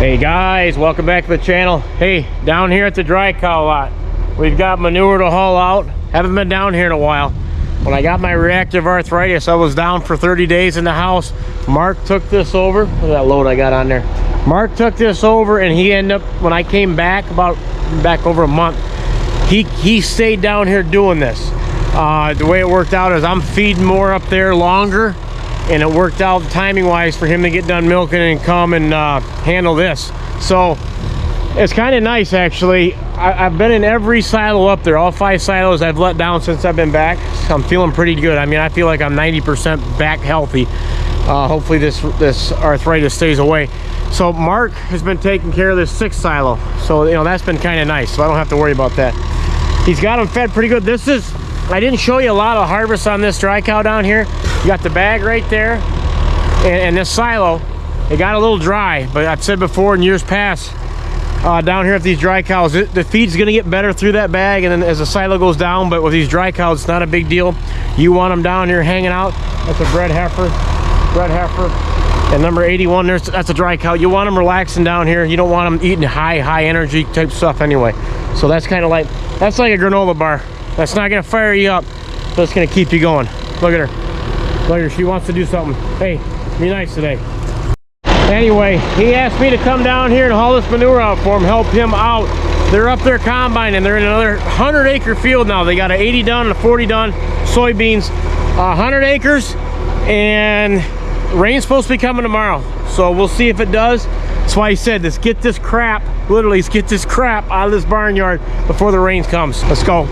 Hey guys, welcome back to the channel. Hey, down here at the dry cow lot, we've got manure to haul out. Haven't been down here in a while. When I got my reactive arthritis, I was down for 30 days in the house. Mark took this over. Look at that load I got on there. Mark took this over, and he ended up, when I came back, back over a month, he stayed down here doing this. The way it worked out is I'm feeding more up there longer, and it worked out timing wise for him to get done milking and come and handle this. So it's kind of nice, actually. I've been in every silo up there. All 5 silos I've let down since I've been back. So I'm feeling pretty good. I mean, I feel like I'm 90% back healthy. Hopefully this arthritis stays away. So Mark has been taking care of this 6th silo, so you know that's been kind of nice, so I don't have to worry about that. He's got them fed pretty good. This is, I didn't show you a lot of harvest on this dry cow down here. You got the bag right there, and this silo, it got a little dry, but I've said before in years past, down here at these dry cows, the feed's gonna get better through that bag, and then as the silo goes down. But with these dry cows, it's not a big deal. You want them down here hanging out. That's a bred heifer. And number 81, that's a dry cow. You want them relaxing down here. You don't want them eating high energy type stuff anyway. So that's kind of like, that's like a granola bar. That's not gonna fire you up, but it's gonna keep you going. Look at her. Look at her, she wants to do something. Hey, be nice today. Anyway, he asked me to come down here and haul this manure out for him, help him out. They're up there combining. They're in another 100-acre field now. They got a 80 done and a 40 done soybeans, 100 acres, and rain's supposed to be coming tomorrow. So we'll see if it does. That's why he said, let's get this crap, literally, let's get this crap out of this barnyard before the rain comes. Let's go.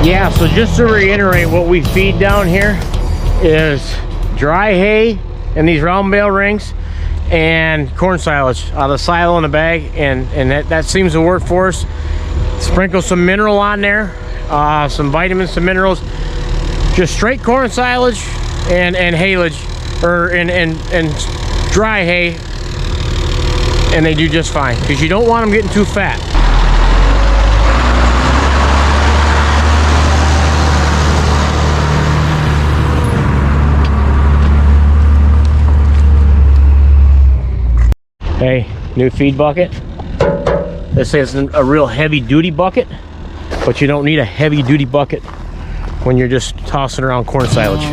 Yeah, so just to reiterate, what we feed down here is dry hay in these round bale rings and corn silage out of the silo in the bag, and that seems to work for us. Sprinkle some mineral on there, some vitamins, some minerals, just straight corn silage and haylage, or and dry hay, and they do just fine, because you don't want them getting too fat. Hey, new feed bucket. This is a real heavy duty bucket, but you don't need a heavy duty bucket when you're just tossing around corn silage.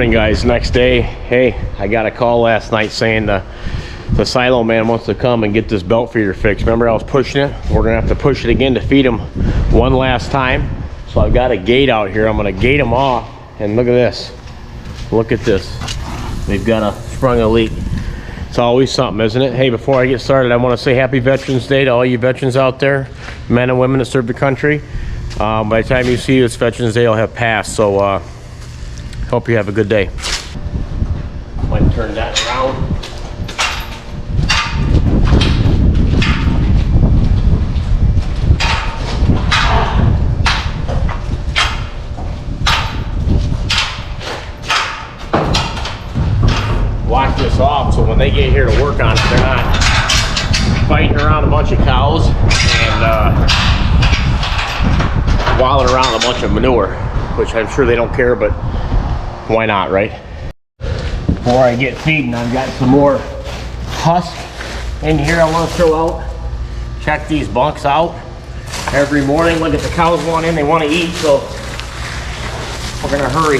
Morning, guys. Next day. Hey, I got a call last night saying the silo man wants to come and get this belt feeder fixed. Remember, I was pushing it. We're gonna have to push it again to feed him one last time. So I've got a gate out here. I'm gonna gate them off, and look at this. Look at this. They've got sprung a leak. It's always something, isn't it? Hey, before I get started, I want to say Happy Veterans Day to all you veterans out there, men and women that serve the country. By the time you see this, Veterans Day will have passed. So hope you have a good day. Might turn that around. Lock this off so when they get here to work on it, they're not fighting around a bunch of cows and wallowing around a bunch of manure, which I'm sure they don't care, but why not, right? Before I get feeding, I've got some more husk in here I want to throw out. Check these bunks out every morning. Look at the cows want in, they want to eat, so we're gonna hurry.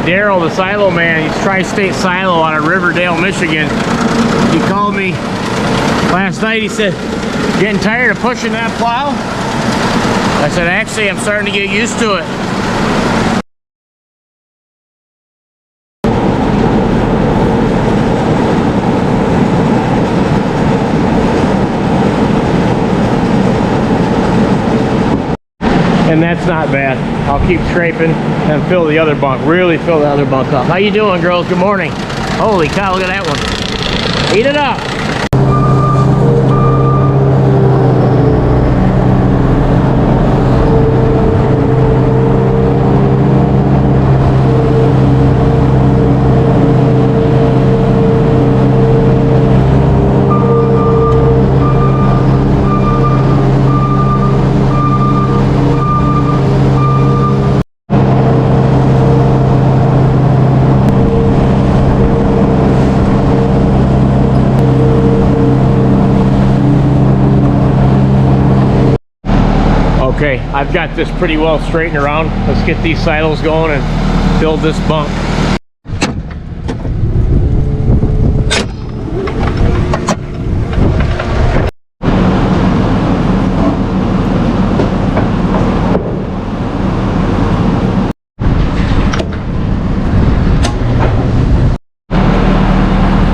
Daryl, the silo man, he's Tri-State Silo out of Riverdale, Michigan. He called me last night. He said, getting tired of pushing that plow? I said, actually, I'm starting to get used to it. And that's not bad. I'll keep scraping and fill the other bunk. Really fill the other bunk up. How you doing, girls? Good morning. Holy cow, look at that one. Eat it up. Okay, I've got this pretty well straightened around. Let's get these silos going and fill this bunk.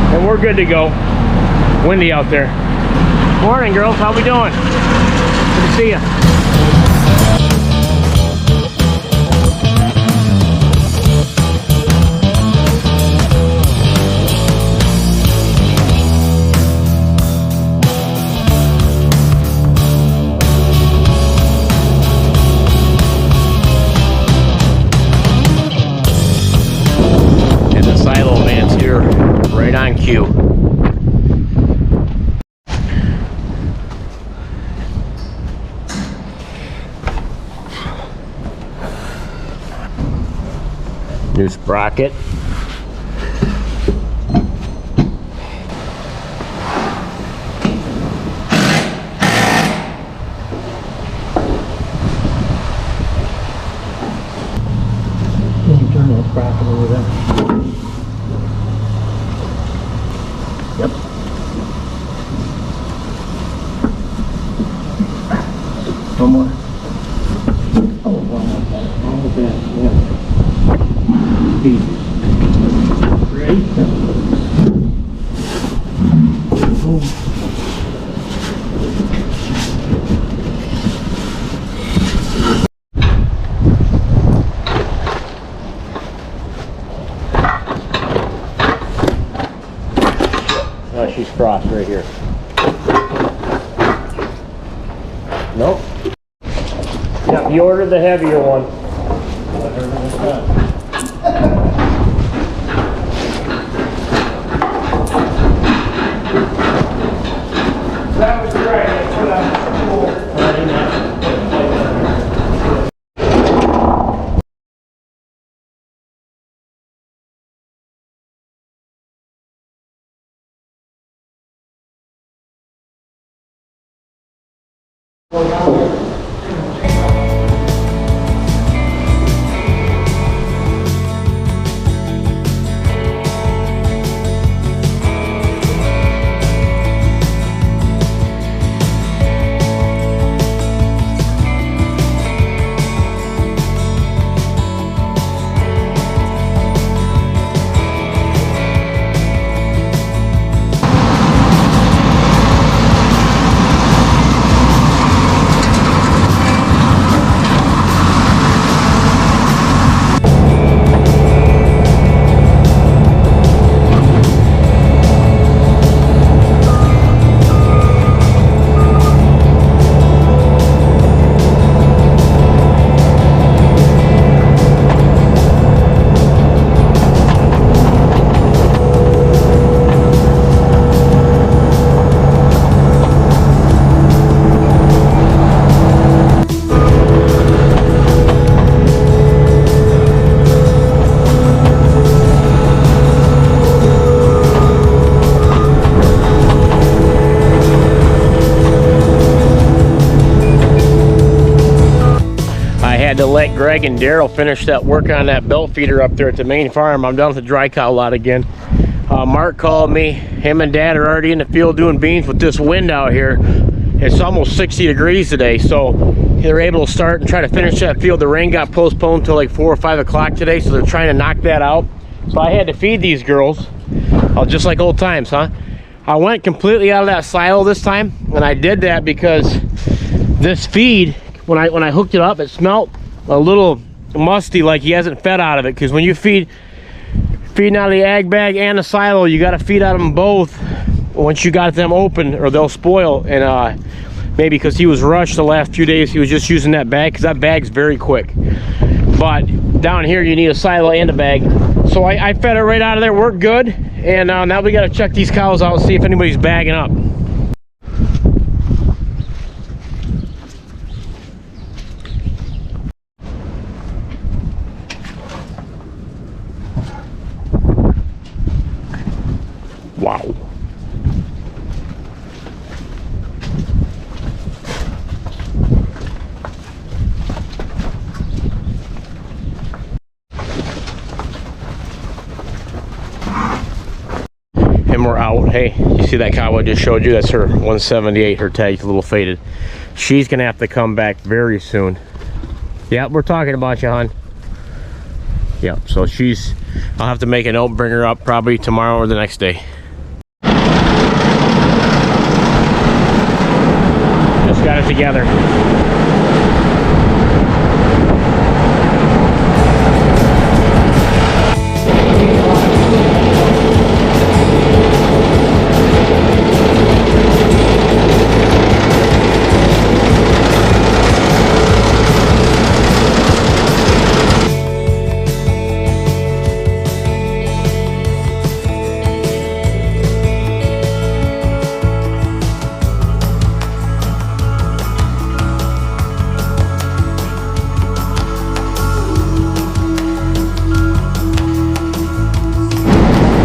And we're good to go. Windy out there. Morning, girls. How we doing? Good to see you. Right on cue. New sprocket. Can you turn that sprocket over there? Yep. One more. Oh, one more. One more bit. Yeah. Speed. Ready? Boom. She's crossed right here. Nope. Yeah, you ordered the heavier one. That was right. had to let Greg and Daryl finish that work on that belt feeder up there at the main farm. I'm down at the dry cow lot again. Mark called me. Him and Dad are already in the field doing beans with this wind out here. It's almost 60 degrees today, so they're able to start and try to finish that field. The rain got postponed till like 4 or 5 o'clock today, so they're trying to knock that out. So I had to feed these girls, just like old times, huh? I went completely out of that silo this time, and I did that because this feed, when I hooked it up, it smelled a little musty, like he hasn't fed out of it. Because when you feeding out of the ag bag and the silo, you got to feed out of them both once you got them open, or they'll spoil. And maybe because he was rushed the last few days, he was just using that bag, because that bag's very quick. But down here you need a silo and a bag. So I fed it right out of there, worked good. And now we got to check these cows out and see if anybody's bagging up. Wow. And we're out. Hey, you see that cow I just showed you? That's her 178. Her tag's a little faded. She's gonna have to come back very soon. Yeah, we're talking about you, hon. Yeah, so I'll have to make a note, bring her up probably tomorrow or the next day. Just got it together.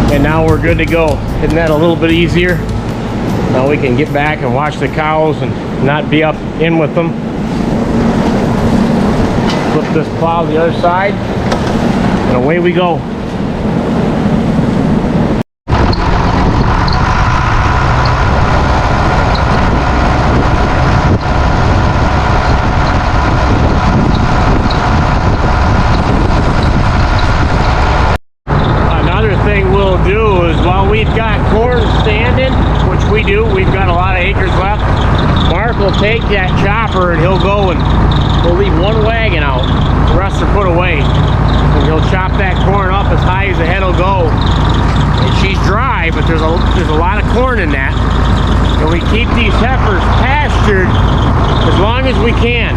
And now we're good to go. Isn't that a little bit easier? Now we can get back and watch the cows and not be up in with them. Flip this plow to the other side, and away we go. We've got corn standing, which we do. We've got a lot of acres left. Mark will take that chopper and he'll go and we'll leave one wagon out. The rest are put away. And he'll chop that corn up as high as the head will go. And she's dry, but there's a lot of corn in that. And we keep these heifers pastured as long as we can,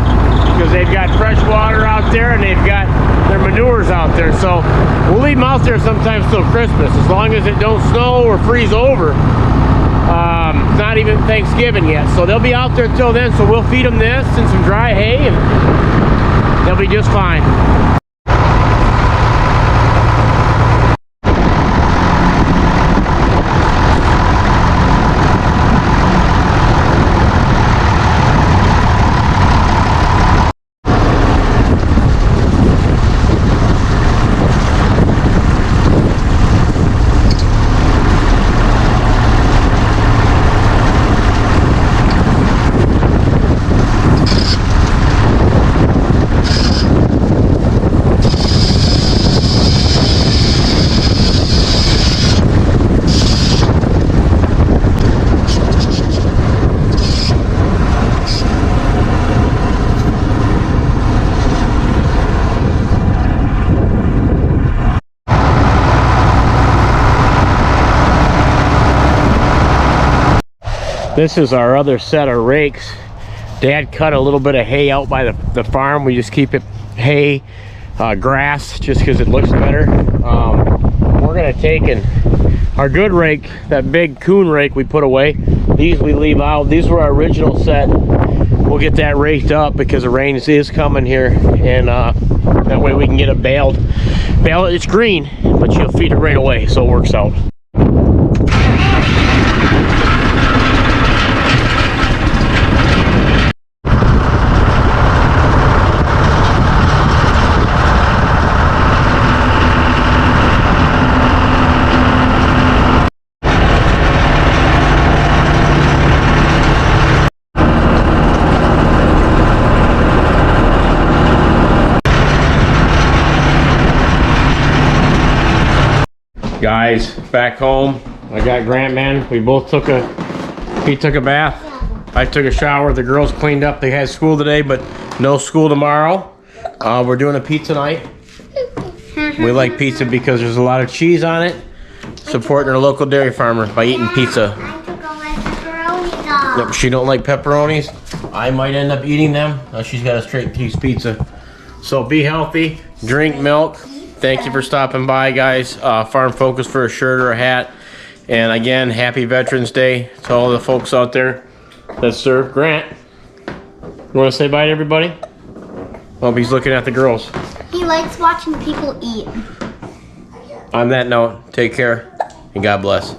because they've got fresh water out there and they've got their manures out there. So we'll leave them out there sometimes till Christmas, as long as it don't snow or freeze over. It's not even Thanksgiving yet, so they'll be out there till then. So we'll feed them this and some dry hay, and they'll be just fine. This is our other set of rakes. Dad cut a little bit of hay out by the farm. We just keep it hay, grass, just because it looks better. We're gonna take our good rake, that big coon rake we put away. These we leave out. These were our original set. We'll get that raked up because the rain is coming here, and that way we can get it baled. It's green, but you'll feed it right away, so it works out. Guys, back home, I got Grant, man. We both he took a bath. I took a shower. The girls cleaned up. They had school today, but no school tomorrow. We're doing a pizza night. We like pizza because there's a lot of cheese on it. Supporting our local dairy farmer by eating pizza. I took all my pepperonis off. Nope, she don't like pepperonis. I might end up eating them. She's got a straight cheese pizza. So be healthy, drink milk. Thank you for stopping by, guys. Farm Focus for a shirt or a hat. And again, happy Veterans Day to all the folks out there that serve. Grant, you want to say bye to everybody? Oh, he's looking at the girls. He likes watching people eat. On that note, take care and God bless.